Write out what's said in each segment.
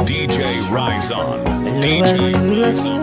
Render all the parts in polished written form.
DJ Raizon. DJ Raizon.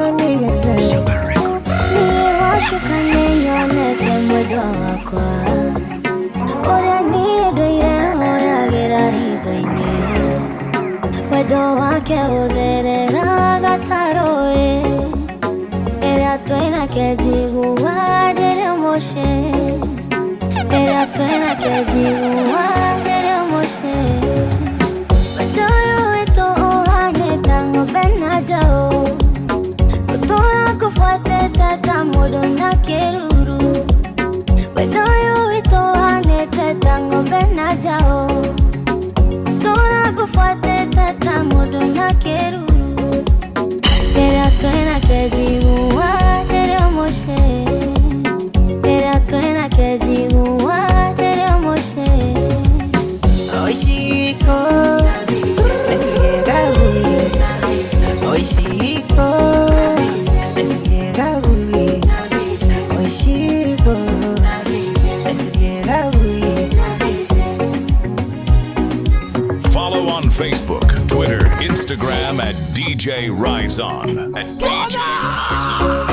Follow on Facebook, Twitter, Instagram at DJ Raizon. At DJ Raizon.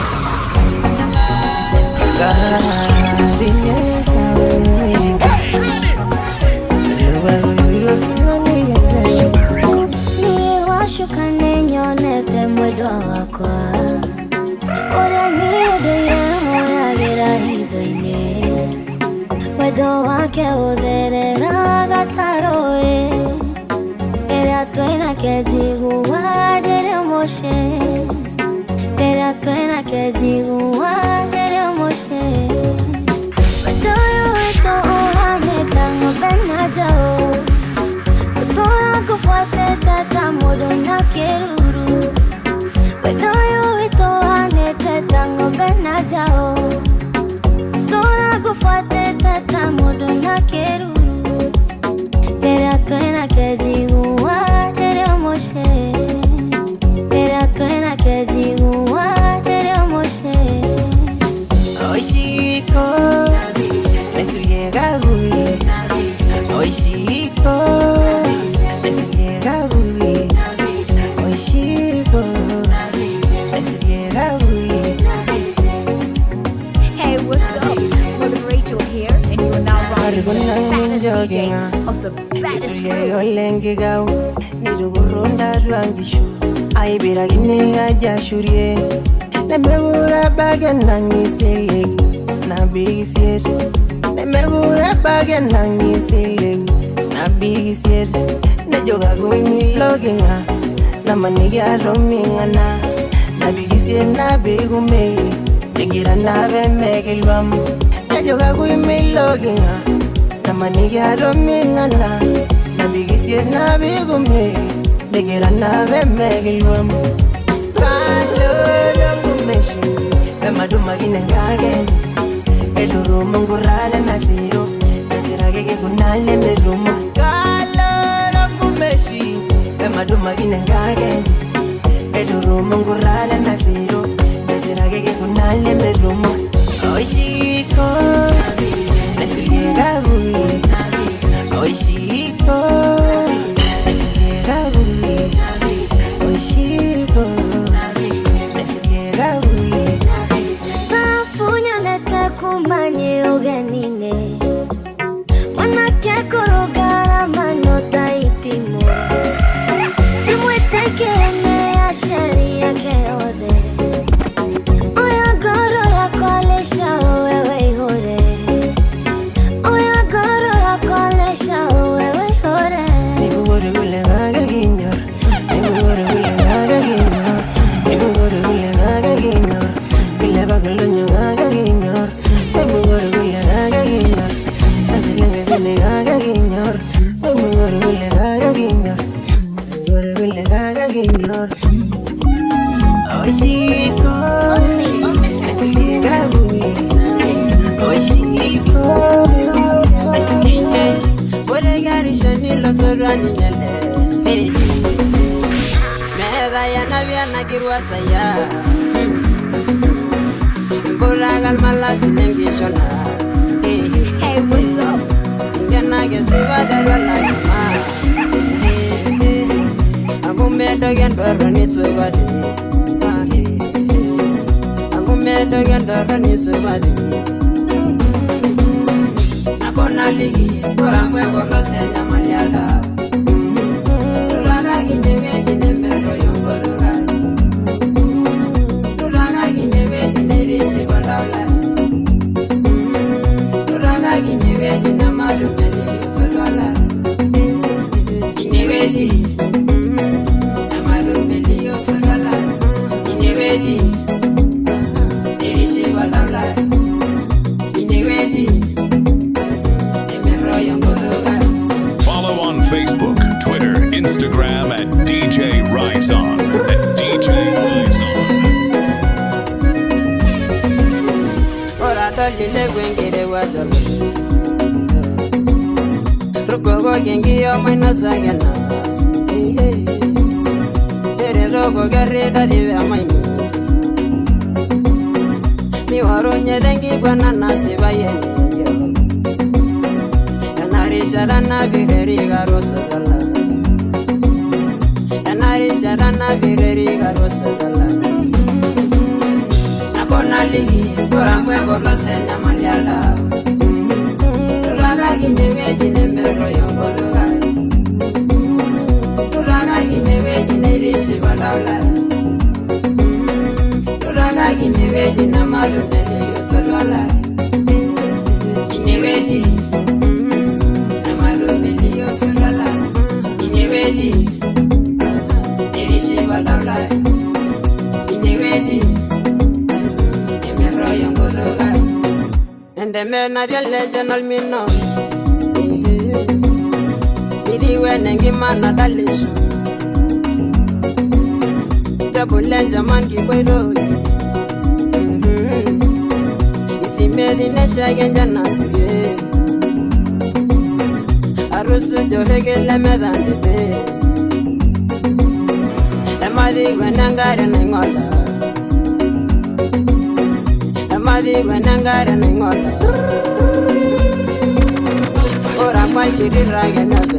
Hey, what's up? Mother Rachel here, and you are now rocking with the fattest DJ of the baddest crew. Negira nave megilwam Najoga kuimi loginga Namaniga romingana Nabigisie nabigume Negira nave megilwam Kalo dongumeshi Bema dumagine ngage Eduru mungurale nasiro Nasiragege kunale mezuma Kalo dongumeshi Bema dumagine ngage Eduru mungurale nasiro Nasiragege kunale mezuma Oishiko Nasiragege gui Oishiko Nasiragege gui Oishiko Nasiragege gui Kafunya nete kumanye ogenine Manake korogara manota itimo Timweteke ene ya sheria keode Oya goro ya kolesha wewe hore Oya goro ya kolesha wewe hore Nibu gore gule gaga ginyor Nibu gore gule gaga ginyor Nibu gore gule gaga ginyor Bile bagalo nyo gaga ginyor Nibu gore gule gaga ginyor Asilenge zile gaga ginyor Nibu gore gule gaga ginyor Nibu gore gule gaga ginyor Oishiko Nasiragege gui Oishiko Bore gari shanilo sorwani nyele Mega ya nabia na kirwasa ya Buragal malasi nengishona Hey, what's up? Ngena gesiva darwa la sobadi. Amumedo gendorani sobadi. Abona ligi, koramwe bolo senya maliala. Tulaga ginewe ginemero yongologa. Tulaga ginewe ginerishi balala. Tulaga ginewe ginamaru meli solala. Gineweji, amaru meli solala. Gineweji, erishi balala. Gineweji. Follow on Facebook, Twitter, Instagram at DJ Raizon. At DJ Raizon. Ora dolile wengire wadolo. Rugogo gengi yo maina sagana. Tere logo garreda dive amai mix. Mi waro nyedengi gwana nasi bayeni yo. Sharana bireri garosala. Anari sharana bireri garosala. Abona ligi, koramwe bolo senya maliala. Tulaga ginewe ginemero yongologa. Tulaga ginewe ginerishi balala. Tulaga ginewe ginamaru meli yosolala. Gineweji. Solala, ineweji, erishi balala, ineweji, emero yongologa, and the men are the legend mino. Midi when and gimana dalishu, the bulenja man give away. Isi made in a shagan janasi. Arusu johege lemedande be. Emadi wenangare nengola. Emadi wenangare nengola. Ora kwa chiri rage nabe.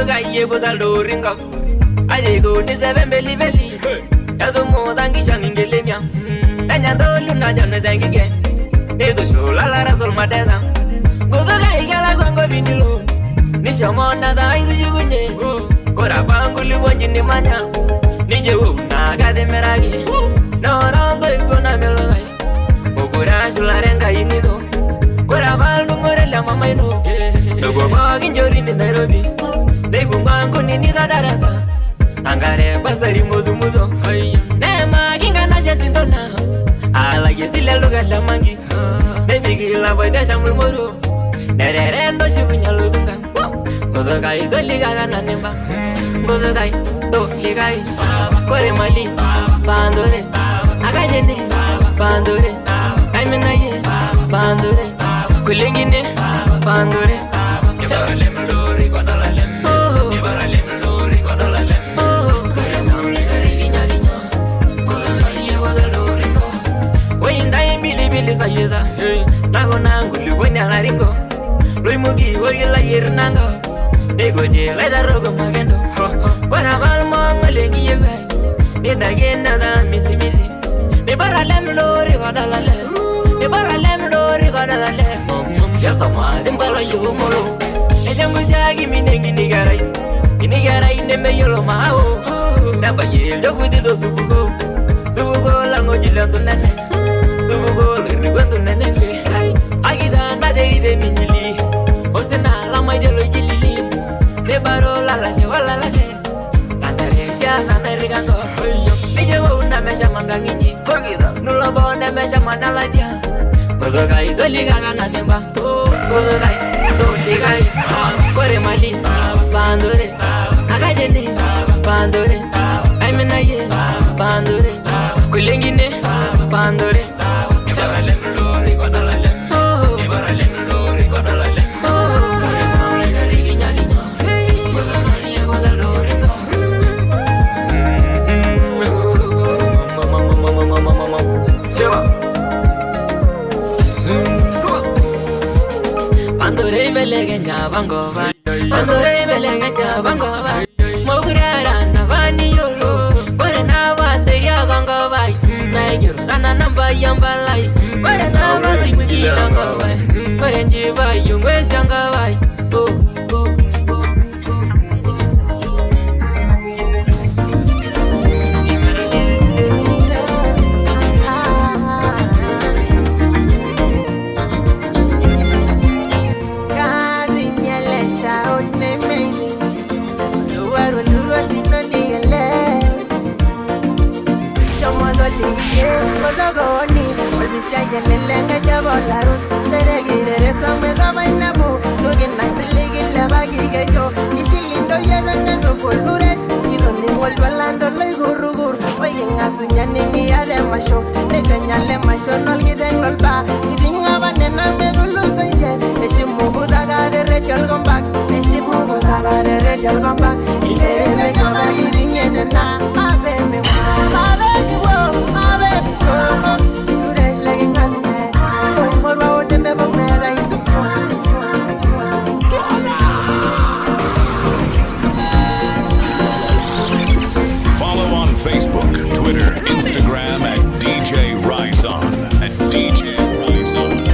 guy able to loring up. I go to 7 belly belly. As a more than Gishang in Gilliam. And I told you not on the tank again. It's a show, la la rasol madam. Go the guy, Galago Vinilo. Nishamona, the eyes you win. Corabanguli one in the mania. Nijo, Naga de Meragi. No, no, go to Namelai. Ogurashularenga inido. Corabal Morella Mamano. No go in Nairobi. They bungango nini darasa. Tangare basari muzumuzo. Nema kinga na sintona. Ala yesile luga la mangi. Baby gila baita shamulmoro. Nerendo shunya luzunga. Gozo kai to liga na nemba. Gozo kai to liga. Kore mali bandore. Akajene bandore. Aimena ye bandore. Kulengine bandore. Sayeza, nago nangu liwenya laringo, luimugi wogila yernanga, ego de leda rogo magendo, para balmo malengi yegai, nida gena da misi misi, me para lem lori godalale, me para lem lori godalale, yasama timbalo yumolo, ejangu jagi minengi nigarai neme yolo mao, naba ye jogu tizo subugo lango jilanto nene. Subugo liriguanto nenenge Agida nade de minili Osena la maidelo gilili Ne baro la lashe wala lashe Tandare siya sana rigango Nije wa una mesha manganginji Nula bo ne mesha manalaja Gozo kai to ligaga na nemba Gozo kai to ligai Kore mali bandore Akajene bandore Aimena ye bandore Kulengine bandore Pandore belegenya bango ba Pandore belegenya bango ba Mogurara na vani yolo Kore na wase ya gango ba Naigiro na namba yambalai Kore na vali mugi gango ba Kore njiva yungwe shanga ba Lenga jabo la rus tere gire swame baba inabu lugin naxiligi la bagi gejo ishilindo yero ne to polures ilo ni walwalando le gurugur oyen asunya ni ade masho le kanyale masho nol giden lolba idinga banena merulu sanje eshimu budaga de rejal gombak eshimu budaga de rejal gombak ilere me gaba idinge na abe me abe wo abe wo Facebook, Twitter, Instagram at DJ Raizon. At DJ Raizon.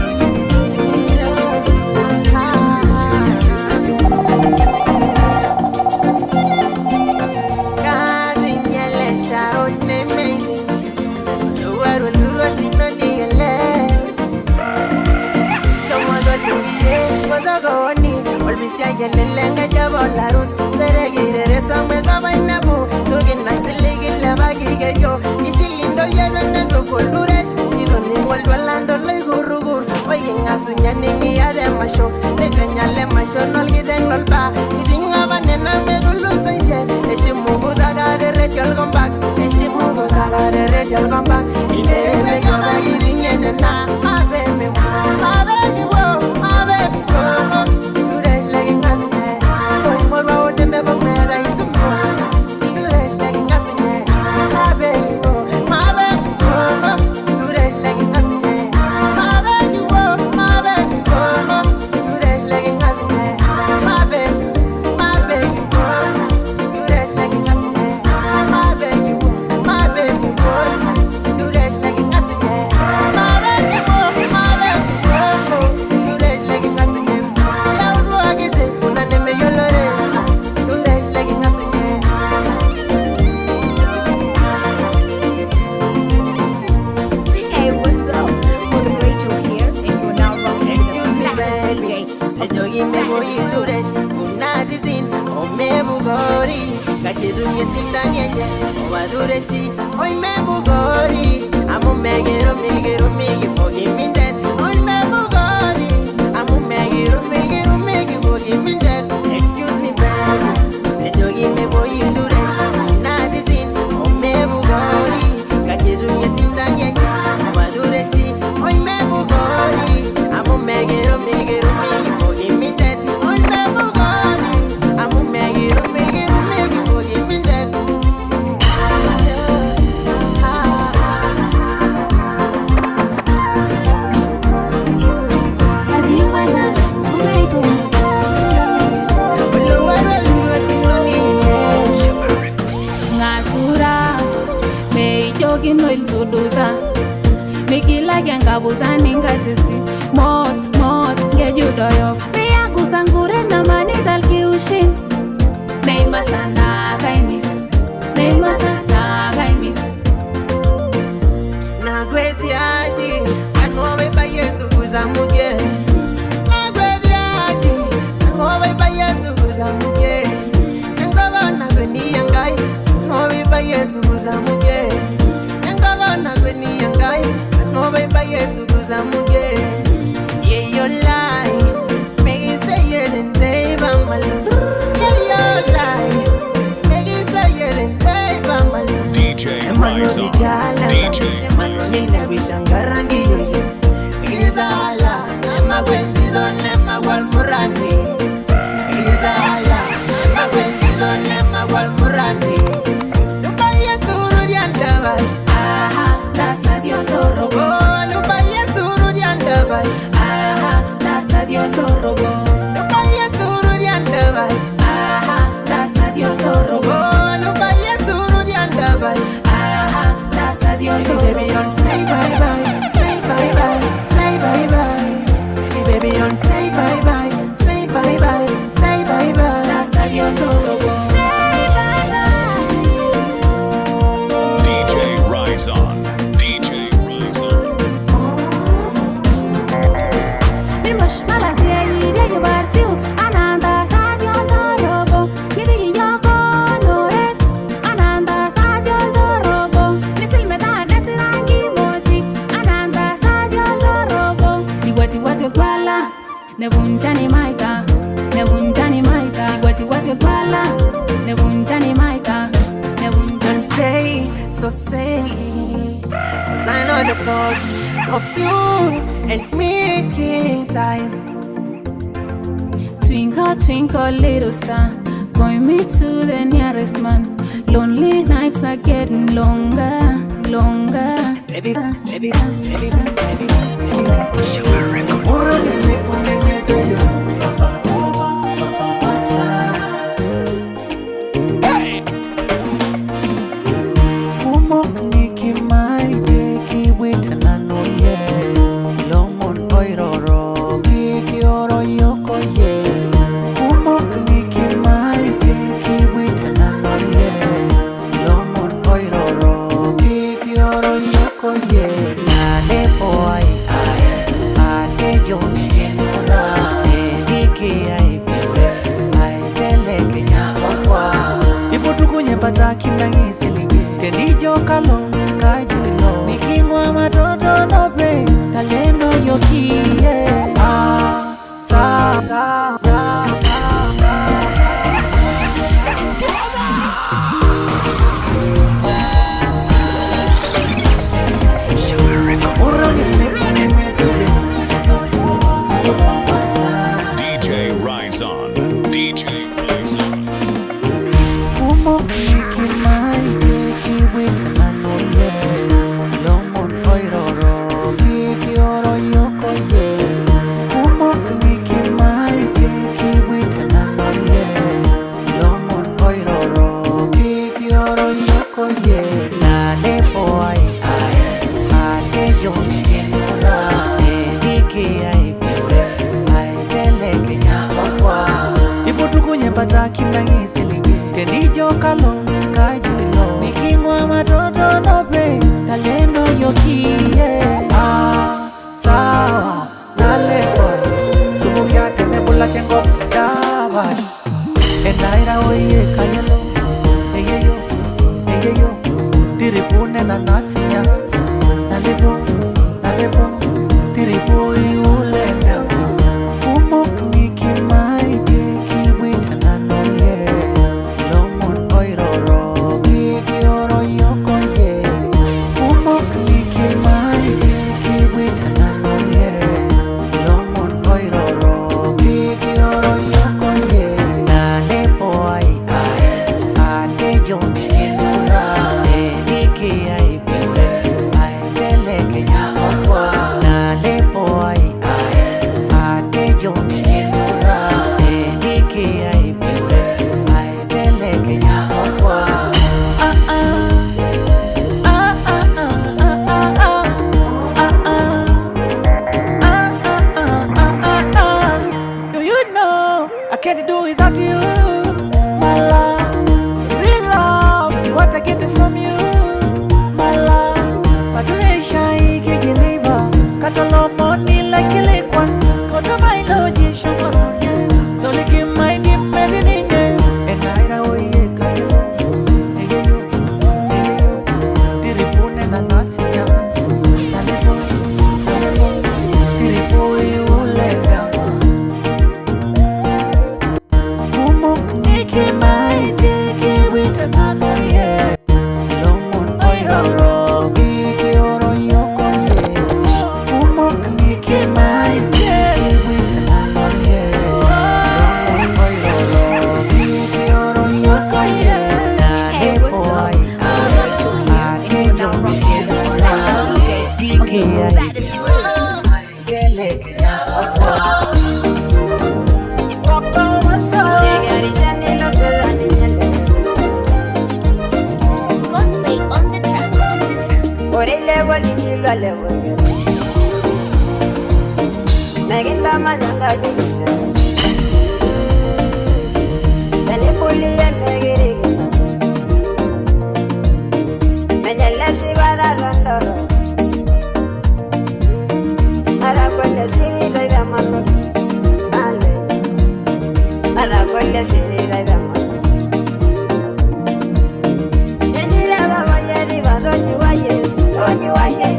Lenga jabo la rus tere gire swame baba inabu lugin naxiligi la bagi gejo ishilindo yero ne to polures ilo ni walwalando le gurugur oyen asunya ni ade masho le kanyale masho nol giden lolba idinga banena merulu sanje eshimu budaga de rejal gombak eshimu budaga de rejal gombak ilere me gaba idinge na abe me abe wo abe wo Madureshi, oi me bugori. Amu megero megero megi bogi mindes. Oi me bugori. Amu megero megero megi bogi mindes. Excuse me, baby. Me jogi me boy indures. Nazizin, oi me bugori. Kajezu me sindanye. Madureshi, oi me bugori. Amu megero megero megi bogi mindes. Oi me bugori. Amu megero megero megi bogi mindes. Mikila kenga butani ngasisi mot ngejudoyo Pia kusangure na manital kiushin Neima sana kaimis Nagwezi aji Anwowe ba Yesu kuzamuge Nagwezi aji Anwowe ba Yesu kuzamuge Nengawa nagweni yangai Anwowe ba Yesu kuzamuge Nengawa nagweni yangai Anwowe ba Yesu kuzamuge Yeah, your life Make it say it and they bamalu Yeah, your life Make it say it and they bamalu DJ Raizon. DJ Raizon. Nina wishangarangi yoyo Gizala Nema wendizo nema walmurani Gizala Nema wendizo nema walmurani Lupa Yesu rudiandabash Aha, that's Dios robo Oh, Lupa Yesu rudiandabash Aha, that's Dios robo Lupa Yesu rudiandabash Aha, that's Dios robo Oh, Lupa Yesu rudiandabash Aha, that's Dios Baby, robo don't say bye-bye, say bye-bye, say bye-bye. Baby, don't say bye-bye, say bye-bye, say bye-bye. That's Dios robo DJ Raizon. DJ Raizon. Dimash malasi ayi de barsiu Ananda sa Dios robo Miri yoko noret Ananda sa Dios robo Nisil meta desirangi moti Ananda sa Dios robo Diwati wati oswala Nebunjani maita Diwati oswala Nebunjani maita Play so silly, 'cause I know the thoughts of you and me killing time. Twinkle, twinkle, little star Point me to the nearest man Lonely nights are getting longer Baby, baby, baby, baby, baby, baby. Yo kia Naginda majanga jibisa Dani puli ya negiri gimasa Menyala si bada rondoro Ara kolle siri raiba manu Ale Ara kolle siri raiba manu Nendira baba yeri baronyi waye Ronyi waye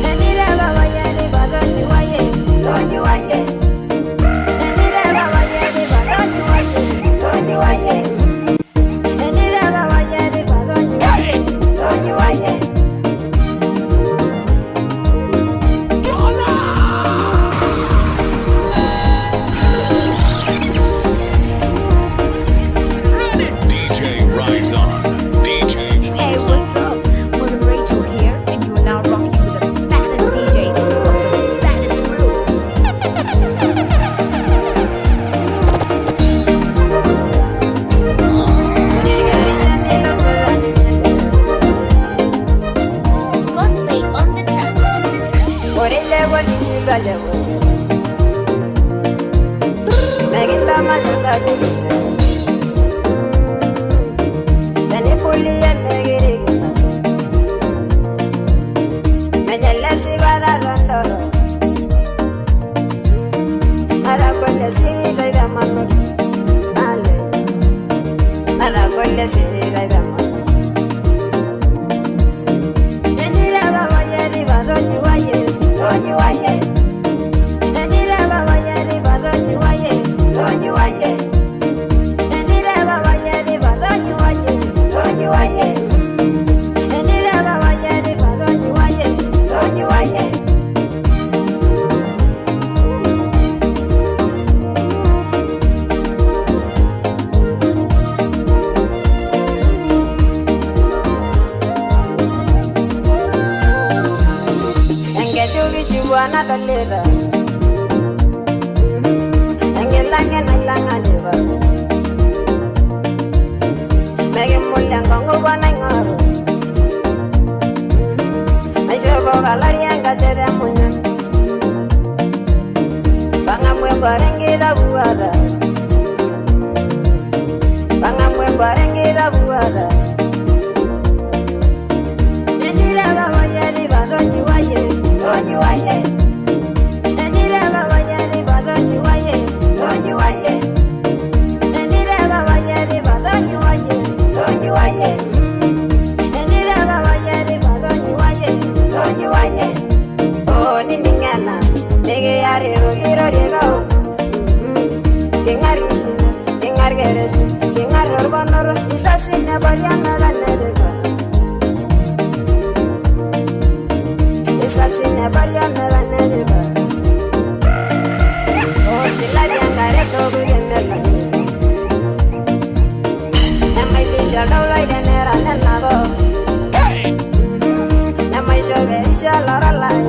Nendira baba yeri baronyi waye Ronyi waye Nendira baba yeri baronyi waye Ronyi waye Nendira baba yeri baronyi waye Ronyi waye DJ Raizon. DJ Hey, Raizon. what's up? Mother Rachel here, and you are now rocking with the baddest DJ of the baddest crew. Cosplay on the track. Naginda majanga jibisa Dani puli ya negiri gimasa Menyala si bada rondoro Ara kolle siri raiba manu Ale Ara kolle siri raiba manu Nendira baba yeri baronyi waye Ronyi waye Nendira baba yeri baronyi waye Ronyi waye Nendira baba yeri baronyi waye Ronyi waye Nendira baba yeri baronyi waye Ronyi waye Engejugi shibwana dolera Engelange na langa deva Mege mulya ngongo bwana ngoro Aishobo galari anga tere munya Banga mwengo rengira buara Banga mwengo rengira buara Nendira baba yeri baronyi waye Ronyi waye Nendira baba yeri baronyi waye Ronyi waye Nendira baba yeri baronyi waye Ronyi waye Nendira baba yeri baronyi waye Ronyi waye Oh niningana Nege yari rogiro riego Kengar gishi Kengar gereshi Kengar horbonoro Isasine bariana la nereba Isasine bariana la nereba Oh silari angare togu yenela Namailisha daula idenera nenabo Namaisho verisha lara lai